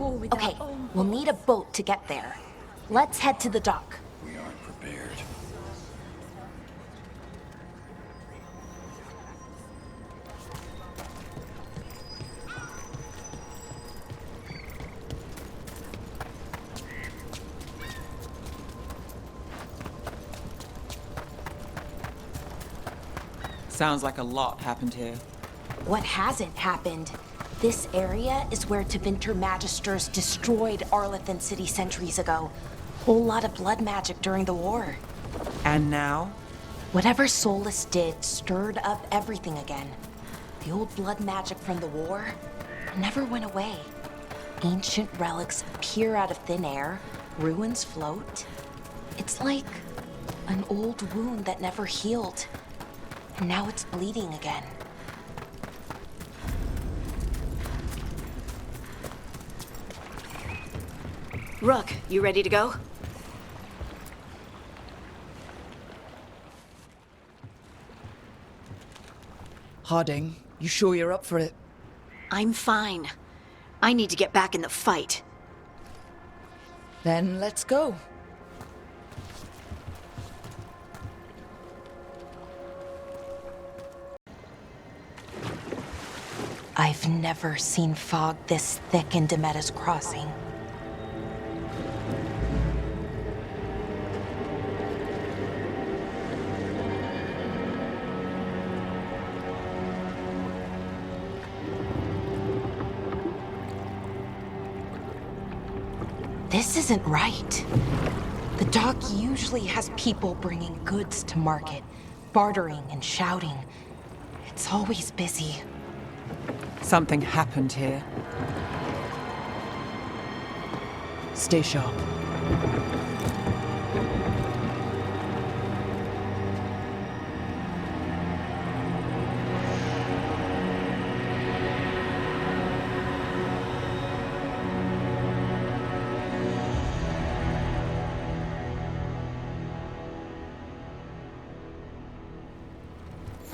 Okay, we'll need a boat to get there. Let's head to the dock. We aren't prepared. Sounds like a lot happened here. What hasn't happened? This area is where Tevinter Magisters destroyed Arlethan City centuries ago. Whole lot of blood magic during the war. And now? Whatever Solus did stirred up everything again. The old blood magic from the war never went away. Ancient relics appear out of thin air, ruins float. It's like an old wound that never healed. And now it's bleeding again. Rook, you ready to go? Harding, you sure you're up for it? I'm fine. I need to get back in the fight. Then let's go. I've never seen fog this thick in Demetascrossing. This isn't right. The dock usually has people bringing goods to market, bartering and shouting. It's always busy. Something happened here. Stay sharp.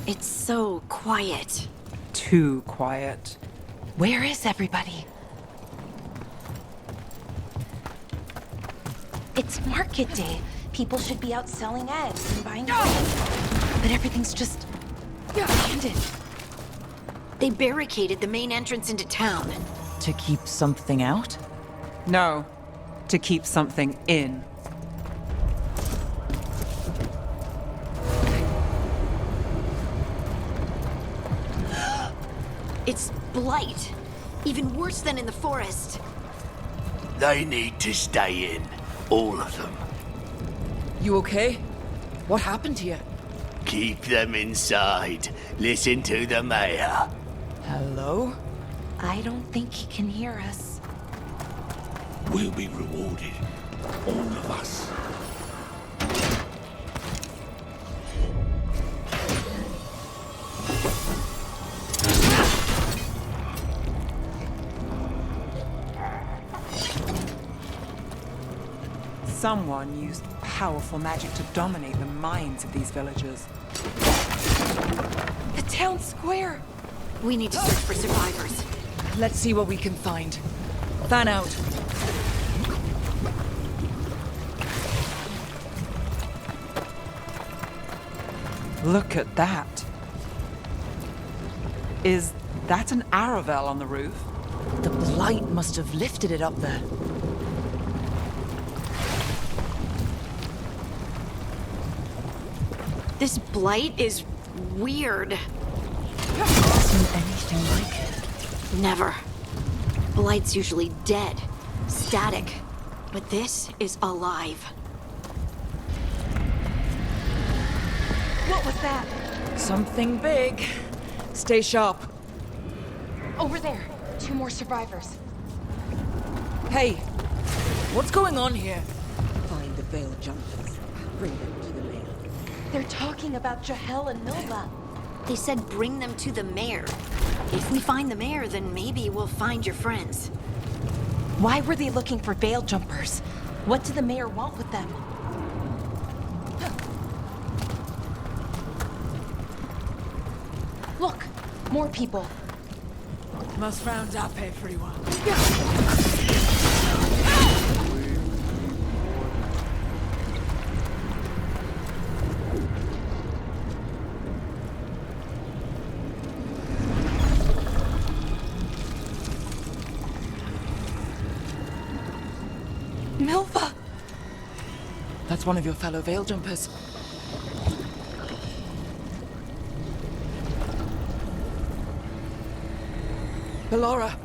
It's so quiet. Too quiet. Where is everybody? It's market day. People should be out selling eggs and buying bread. But everything's just abandoned. They barricaded the main entrance into town. To keep something out? No, to keep something in. It's blight. Even worse than in the forest. They need to stay in. All of them. You okay? What happened here? Keep them inside. Listen to the mayor. Hello? I don't think he can hear us. We'll be rewarded. All of us. Someone used powerful magic to dominate the minds of these villagers. The town square! We need to search for survivors. Let's see what we can find. Fan out. Look at that. Is that an Aravel on the roof? The blight must have lifted it up there. This blight is weird. Isn't anything like it? Never. Blight's usually dead, static. But this is alive. What was that? Something big. Stay sharp. Over there. 2 more survivors. Hey, what's going on here? Find the veil jumpers. Bring them to the mayor. They're talking about Jahel and Milva. They said bring them to the mayor. If we find the mayor, then maybe we'll find your friends. Why were they looking for veil jumpers? What did the mayor want with them? Look, more people. Must round up everyone. Milva! That's one of your fellow Veil Jumpers. Bellora!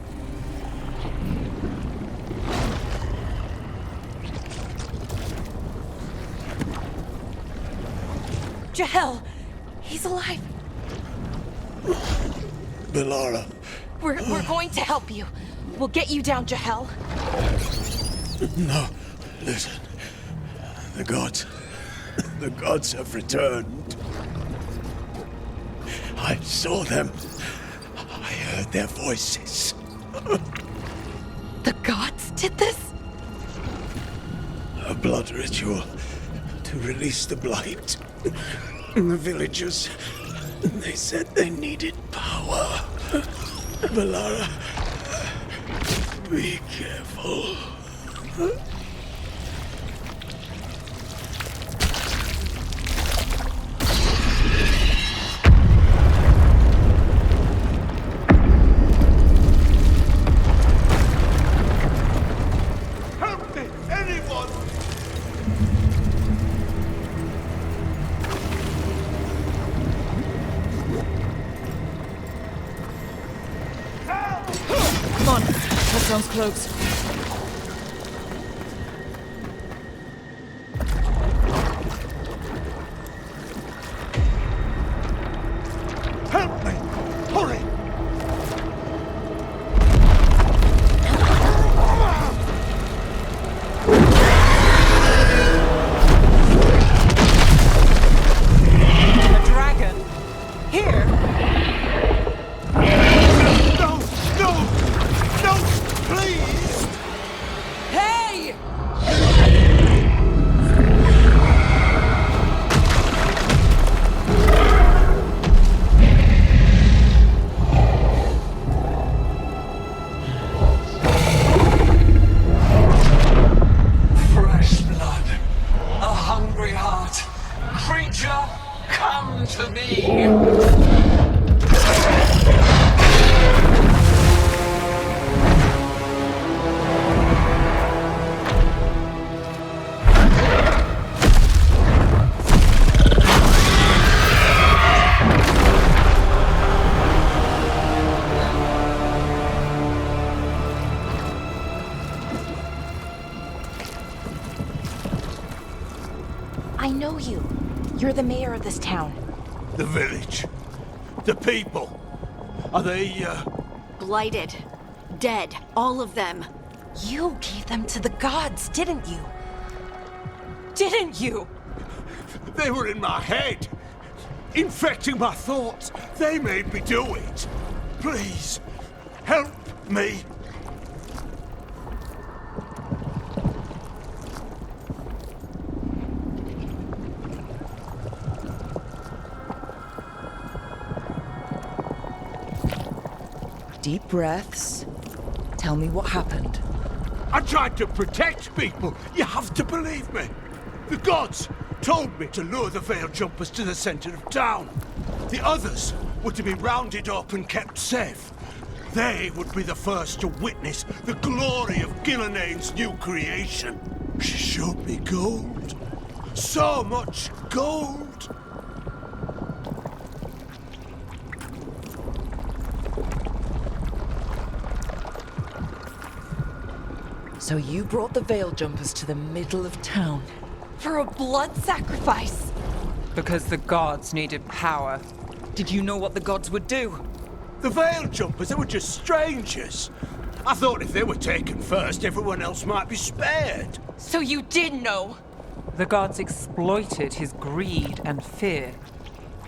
Jahel! He's alive! Bellora. We're going to help you. We'll get you down, Jahel. No, listen. The gods have returned. I saw them. I heard their voices. The gods did this? A blood ritual to release the blight. The villagers, they said they needed power. Bellora, be careful. Help me, anyone! Come on, that sounds close. Help me! Hurry! A dragon? Here? No! No! No! Please! Hey! Fresh blood, a hungry heart. Creature, come to me. I know you. You're the mayor of this town. The village. The people. Are they, Blighted. Dead. All of them. You gave them to the gods, didn't you? Didn't you? They were in my head. Infecting my thoughts. They made me do it. Please, help me. Deep breaths. Tell me what happened. I tried to protect people. You have to believe me. The gods told me to lure the Veil Jumpers to the center of town. The others were to be rounded up and kept safe. They would be the first to witness the glory of Gillenane's new creation. She showed me gold. So much gold. So you brought the Veil Jumpers to the middle of town. For a blood sacrifice. Because the gods needed power. Did you know what the gods would do? The Veil Jumpers, they were just strangers. I thought if they were taken first, everyone else might be spared. So you did know. The gods exploited his greed and fear.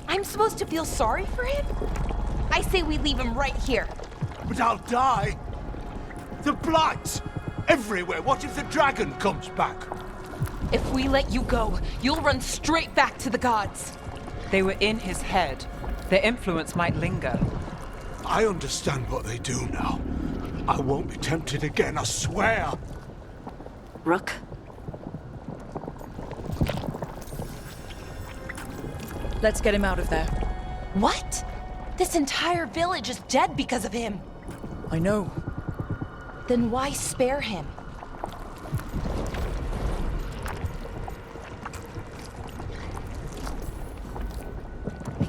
I'm supposed to feel sorry for him? I say we leave him right here. But I'll die. The blight! Everywhere. What if the dragon comes back? If we let you go, you'll run straight back to the gods. They were in his head. Their influence might linger. I understand what they do now. I won't be tempted again, I swear. Rook? Let's get him out of there. What? This entire village is dead because of him. I know. Then why spare him?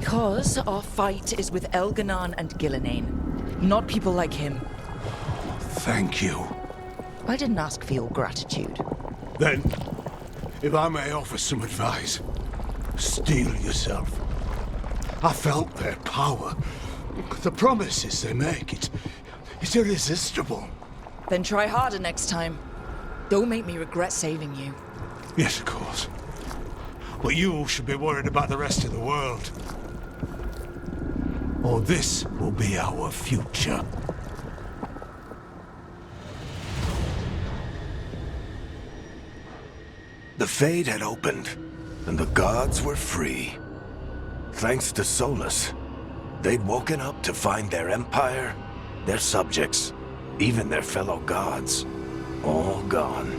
Because our fight is with Elganon and Gillenane, not people like him. Thank you. I didn't ask for your gratitude. Then, if I may offer some advice, steel yourself. I felt their power. The promises they make, it's irresistible. Then try harder next time. Don't make me regret saving you. Yes, of course. But you should be worried about the rest of the world. Or this will be our future. The Fade had opened, and the gods were free. Thanks to Solus, they'd woken up to find their empire, their subjects, even their fellow gods, all gone.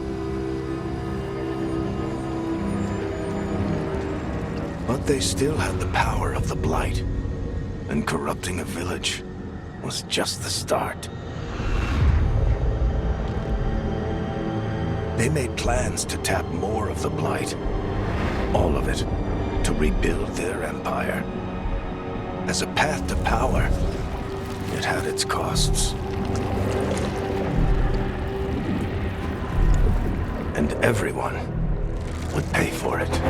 But they still had the power of the Blight, and corrupting a village was just the start. They made plans to tap more of the Blight, all of it, to rebuild their empire. As a path to power, it had its costs. And everyone would pay for it.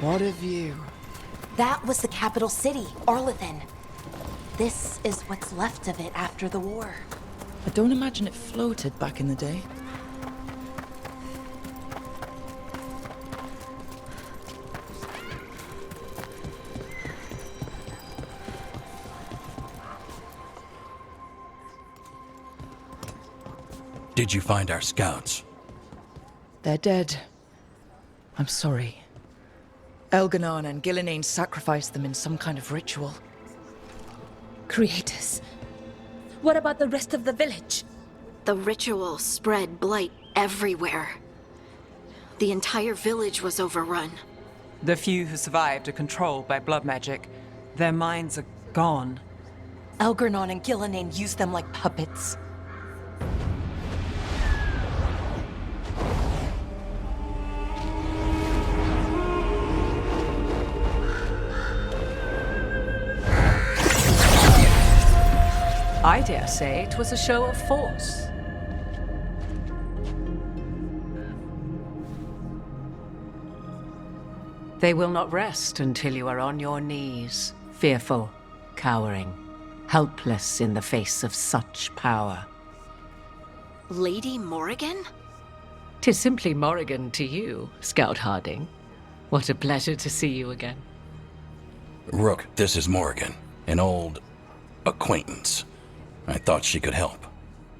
What a view. That was the capital city, Arlethan. This is what's left of it after the war. I don't imagine it floated back in the day. Did you find our scouts? They're dead. I'm sorry. Elganon and Gillenane sacrificed them in some kind of ritual. Creators. What about the rest of the village? The ritual spread blight everywhere. The entire village was overrun. The few who survived are controlled by blood magic. Their minds are gone. Elganon and Gillenane used them like puppets. I dare say it was a show of force. They will not rest until you are on your knees, fearful, cowering, helpless in the face of such power. Lady Morrigan? 'Tis simply Morrigan to you, Scout Harding. What a pleasure to see you again. Rook, this is Morrigan, an old acquaintance. I thought she could help.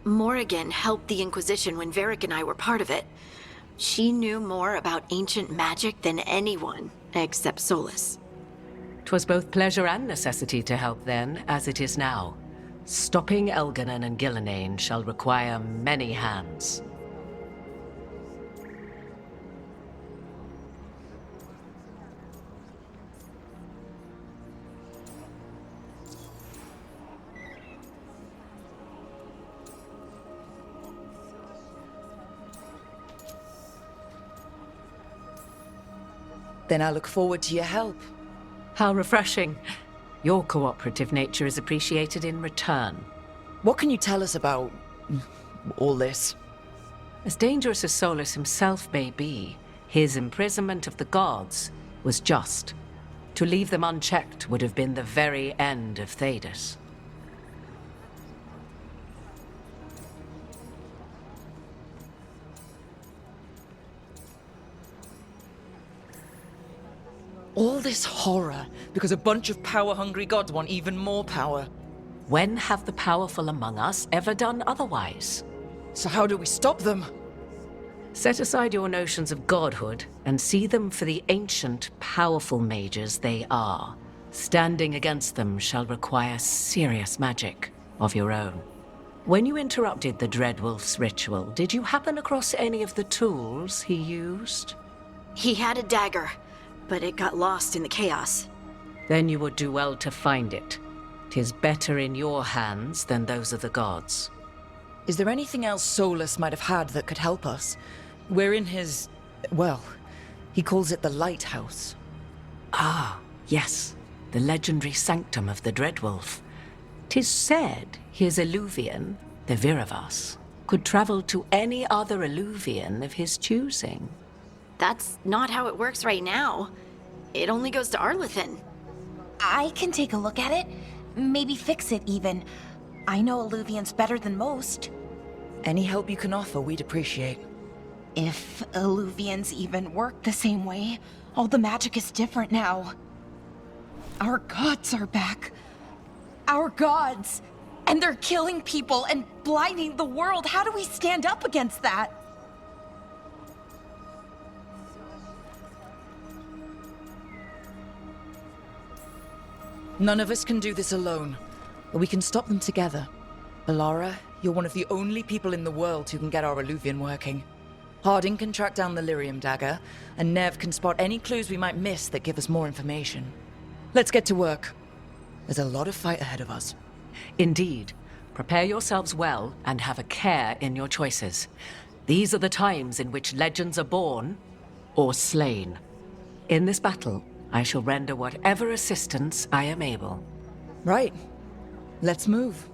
Morrigan helped the Inquisition when Varric and I were part of it. She knew more about ancient magic than anyone, except Solus. 'Twas both pleasure and necessity to help then, as it is now. Stopping Elganon and Gillenane shall require many hands. Then I look forward to your help. How refreshing. Your cooperative nature is appreciated in return. What can you tell us about all this? As dangerous as Solus himself may be, his imprisonment of the gods was just. To leave them unchecked would have been the very end of Thedas. All this horror because a bunch of power-hungry gods want even more power. When have the powerful among us ever done otherwise? So how do we stop them? Set aside your notions of godhood and see them for the ancient, powerful mages they are. Standing against them shall require serious magic of your own. When you interrupted the Dreadwolf's ritual, did you happen across any of the tools he used? He had a dagger, but it got lost in the chaos. Then you would do well to find it. 'Tis better in your hands than those of the gods. Is there anything else Solus might have had that could help us? We're in his... well, he calls it the Lighthouse. Ah, yes. The legendary sanctum of the Dreadwolf. 'Tis said his Illuvian, the Viravas, could travel to any other Illuvian of his choosing. That's not how it works right now. It only goes to Arlethan. I can take a look at it. Maybe fix it, even. I know Illuvians better than most. Any help you can offer, we'd appreciate. If Illuvians even work the same way, all the magic is different now. Our gods are back. Our gods! And they're killing people and blinding the world. How do we stand up against that? None of us can do this alone, but we can stop them together. Alara, you're one of the only people in the world who can get our Illuvian working. Harding can track down the Lyrium dagger, and Nev can spot any clues we might miss that give us more information. Let's get to work. There's a lot of fight ahead of us. Indeed. Prepare yourselves well and have a care in your choices. These are the times in which legends are born or slain. In this battle, I shall render whatever assistance I am able. Right. Let's move.